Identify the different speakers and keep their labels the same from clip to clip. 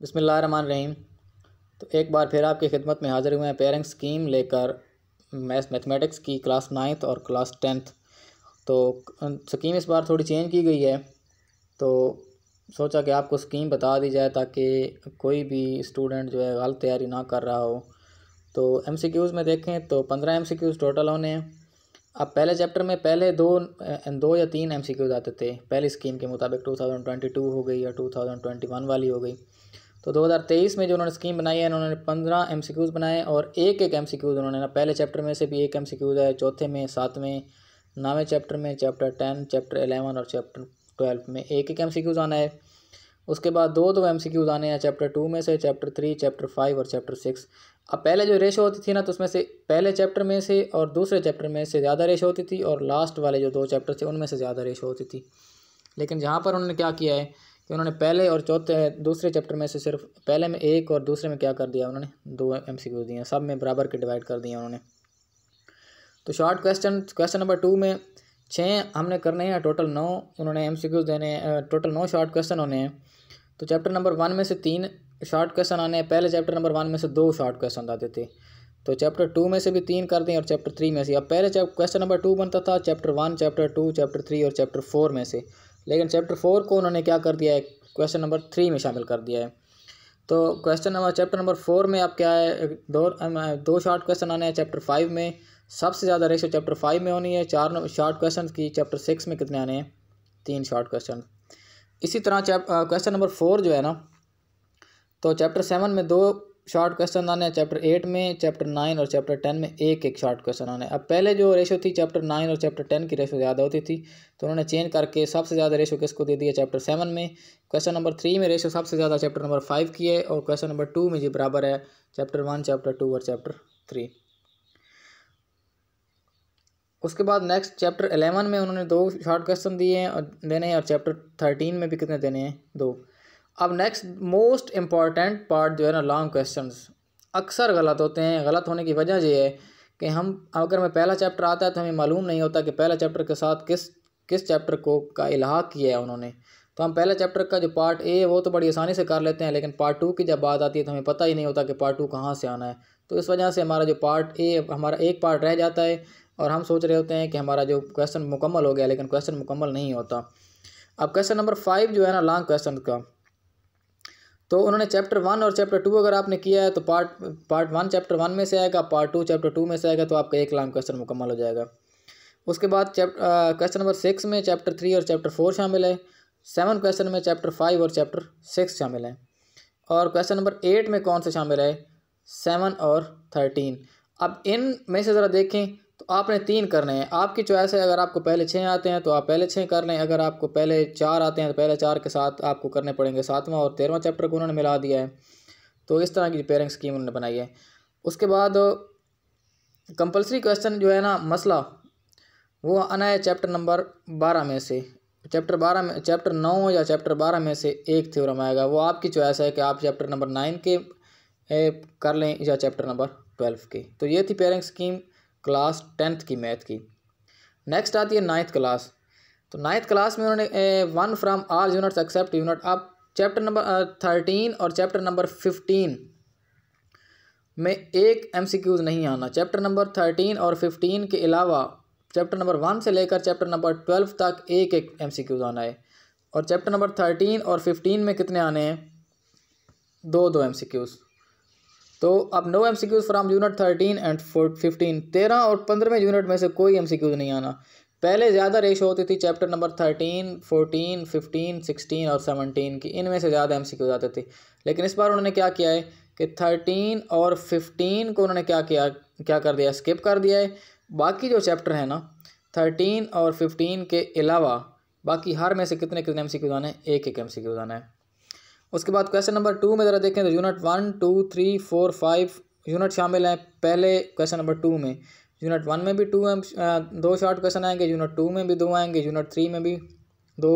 Speaker 1: बिस्मिल्लाहिर्रहमानिर्रहीम। तो एक बार फिर आपकी खिदमत में हाज़िर हुए हैं पेयरिंग स्कीम लेकर मैथमेटिक्स की क्लास 9th और क्लास 10th। तो स्कीम इस बार थोड़ी चेंज की गई है, तो सोचा कि आपको स्कीम बता दी जाए ताकि कोई भी स्टूडेंट जो है गलत तैयारी ना कर रहा हो। तो MCQs में देखें तो 15 MCQs टोटल होने हैं। अब पहले चैप्टर में पहले दो या तीन MCQs आते थे पहली स्कीम के मुताबिक, 2022 हो गई या 2021 वाली हो गई। तो 2023 में जो उन्होंने स्कीम बनाई है, उन्होंने 15 MCQs बनाए और एक MCQs उन्होंने ना पहले चैप्टर में से भी एक MCQs है, चौथे में, 7वें, 9वें चैप्टर में, चैप्टर 10, चैप्टर 11 और चैप्टर 12 में एक MCQs आना है। उसके बाद दो MCQs आने हैं चैप्टर 2 में से, चैप्टर 3, चैप्टर 5 और चैप्टर 6। अब पहले जो रेशो होती थी ना, तो उसमें से पहले चैप्टर में से और दूसरे चैप्टर में से ज़्यादा रेशो होती थी और लास्ट वाले जो 2 चैप्टर थे उनमें से ज़्यादा रेशो होती थी। लेकिन जहाँ पर उन्होंने क्या किया है कि उन्होंने पहले और दूसरे चैप्टर में से सिर्फ पहले में एक और दूसरे में क्या कर दिया, उन्होंने 2 MCQ दिए हैं, सब में बराबर के डिवाइड कर दिए उन्होंने। तो शॉर्ट क्वेश्चन नंबर 2 में 6 हमने करने हैं, टोटल 9 उन्होंने MCQ देने हैं, टोटल 9 शॉर्ट क्वेश्चन होने हैं। तो चैप्टर नंबर 1 में से 3 शॉर्ट क्वेश्चन आने हैं, पहले चैप्टर नंबर 1 में से 2 शॉर्ट क्वेश्चन आते थे, तो चैप्टर 2 में से भी 3 कर दें और चैप्टर 3 में से। अब पहले क्वेश्चन नंबर 2 बनता था चैप्टर 1, चैप्टर 2, चैप्टर 3 और चैप्टर 4 में से, लेकिन चैप्टर 4 को उन्होंने क्या कर दिया है, क्वेश्चन नंबर 3 में शामिल कर दिया है। तो चैप्टर नंबर 4 में अब क्या है, दो शॉर्ट क्वेश्चन आने हैं चैप्टर 5 में, सबसे ज़्यादा रेशो चैप्टर 5 में होनी है 4 शॉर्ट क्वेश्चन की। चैप्टर 6 में कितने आने हैं, 3 शॉर्ट क्वेश्चन। इसी तरह क्वेश्चन नंबर 4 जो है ना, तो चैप्टर 7 में 2 शॉर्ट क्वेश्चन आने हैं, चैप्टर 8 में, चैप्टर 9 और चैप्टर 10 में एक शॉर्ट क्वेश्चन आने हैं। अब पहले जो रेशो थी चैप्टर 9 और चैप्टर 10 की रेशो ज़्यादा होती थी, तो उन्होंने चेंज करके सबसे ज़्यादा रेशो किसको दे दिया, चैप्टर 7 में। क्वेश्चन नंबर 3 में रेशो सबसे ज़्यादा चैप्टर नंबर 5 की है और क्वेश्चन नंबर 2 में जी बराबर है चैप्टर 1, चैप्टर 2 और चैप्टर 3। उसके बाद नेक्स्ट चैप्टर 11 में उन्होंने 2 शॉर्ट क्वेश्चन दिए हैं और देने हैं, और चैप्टर 13 में भी कितने देने हैं, 2। अब नेक्स्ट मोस्ट इम्पॉर्टेंट पार्ट जो है ना, लॉन्ग क्वेश्चंस अक्सर गलत होते हैं। गलत होने की वजह ये है कि हम अगर में पहला चैप्टर आता है तो हमें मालूम नहीं होता कि पहला चैप्टर के साथ किस चैप्टर को का इल्हाक किया है उन्होंने। तो हम पहला चैप्टर का जो पार्ट ए है वो तो बड़ी आसानी से कर लेते हैं, लेकिन पार्ट 2 की जब बात आती है तो हमें पता ही नहीं होता कि पार्ट 2 कहाँ से आना है। तो इस वजह से हमारा जो पार्ट ए, हमारा एक पार्ट रह जाता है और हम सोच रहे होते हैं कि हमारा जो क्वेश्चन मुकम्मल हो गया, लेकिन क्वेश्चन मुकम्मल नहीं होता। अब क्वेश्चन नंबर 5 जो है ना, लॉन्ग क्वेश्चन का, तो उन्होंने चैप्टर 1 और चैप्टर 2 अगर आपने किया है तो पार्ट 1 चैप्टर 1 में से आएगा, पार्ट 2 चैप्टर 2 में से आएगा, तो आपका एक लॉन्ग क्वेश्चन मुकम्मल हो जाएगा। उसके बाद क्वेश्चन नंबर 6 में चैप्टर 3 और चैप्टर 4 शामिल है। 7 क्वेश्चन में चैप्टर 5 और चैप्टर 6 शामिल है। और क्वेश्चन नंबर 8 में कौन से शामिल है, 7 और 13। अब इन में से ज़रा देखें तो आपने 3 करने हैं, आपकी चॉइस है। अगर आपको पहले 6 आते हैं तो आप पहले 6 कर लें, अगर आपको पहले 4 आते हैं तो पहले 4 के साथ आपको करने पड़ेंगे 7वां और 13वां चैप्टर को उन्होंने मिला दिया है। तो इस तरह की पेयरिंग स्कीम उन्होंने बनाई है। उसके बाद कंपलसरी क्वेश्चन जो है ना, मसला, वो आना है चैप्टर नंबर 12 में से। चैप्टर 9 या चैप्टर 12 में से एक थ्योरम आएगा, वो आपकी चॉइस है कि आप चैप्टर नंबर 9 के कर लें या चैप्टर नंबर 12 के। तो ये थी पेयरिंग स्कीम क्लास 10th की मैथ की। नेक्स्ट आती है 9th क्लास। तो 9th क्लास में उन्होंने 1 from all units except unit. अब चैप्टर नंबर 13 और चैप्टर नंबर 15 में एक MCQs नहीं आना। चैप्टर नंबर 13 और 15 के अलावा चैप्टर नंबर 1 से लेकर चैप्टर नंबर 12 तक एक MCQs आना है। और चैप्टर नंबर 13 और 15 में कितने आने हैं, 2 MCQs। तो अब no MCQs from unit 13 and 15। 13 और 15वें यूनिट में से कोई MCQs नहीं आना। पहले ज़्यादा रेशो होती थी चैप्टर नंबर 13, 14, 15, 16 और 17 की, इनमें से ज़्यादा MCQs आते थे। लेकिन इस बार उन्होंने क्या किया है कि 13 और 15 को उन्होंने क्या कर दिया, स्किप कर दिया है। बाकी जो चैप्टर है ना, 13 और 15 के अलावा बाकी हर में से कितने MCQs आने हैं, एक MCQs आना है। उसके बाद क्वेश्चन नंबर 2 में ज़रा देखें तो यूनिट 1, 2, 3, 4, 5 यूनिट शामिल हैं पहले क्वेश्चन नंबर 2 में। यूनिट 1 में भी 2 शॉर्ट क्वेश्चन आएंगे, यूनिट 2 में भी 2 आएंगे, यूनिट 3 में भी 2,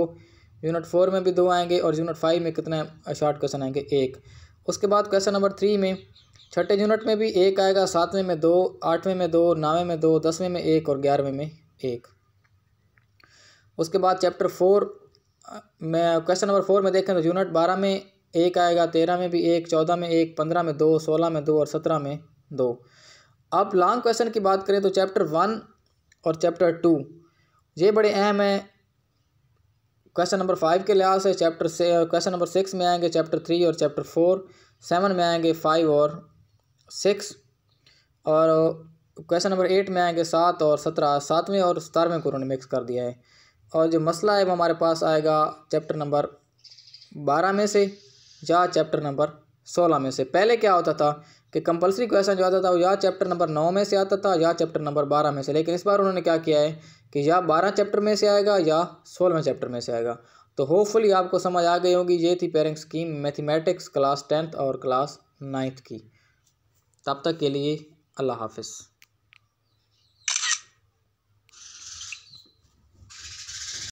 Speaker 1: यूनिट 4 में भी 2 आएंगे और यूनिट 5 में कितने शॉर्ट क्वेश्चन आएंगे, 1। उसके बाद क्वेश्चन नंबर 3 में छठे यूनिट में भी 1 आएगा, 7वें में 2, 8वें में 2, 9वें में 2, 10वें में 1 और 11वें में 1। उसके बाद चैप्टर 4 में क्वेश्चन नंबर 4 में देखें तो यूनिट 12 में एक आएगा, 13 में भी एक, 14 में एक, 15 में 2, 16 में 2 और 17 में 2। अब लॉन्ग क्वेश्चन की बात करें तो चैप्टर 1 और चैप्टर 2 ये बड़े अहम हैं क्वेश्चन नंबर 5 के लिहाज से। क्वेश्चन नंबर 6 में आएंगे चैप्टर 3 और चैप्टर 4, 7 में आएंगे 5 और 6, और क्वेश्चन नंबर 8 में आएंगे 7 और 17, 7वें और 17वें को उन्होंने मिक्स कर दिया है। और जो मसला है वो हमारे पास आएगा चैप्टर नंबर 12 में से या चैप्टर नंबर 16 में से। पहले क्या होता था कि कंपलसरी क्वेश्चन जो आता था वो या चैप्टर नंबर 9 में से आता था या चैप्टर नंबर 12 में से, लेकिन इस बार उन्होंने क्या किया है कि या 12 चैप्टर में से आएगा या 16वें चैप्टर में से आएगा। तो होपफुली आपको समझ आ गई होगी। ये थी pairing scheme mathematics class 10th और क्लास 9th की। तब तक के लिए अल्लाह हाफिज़।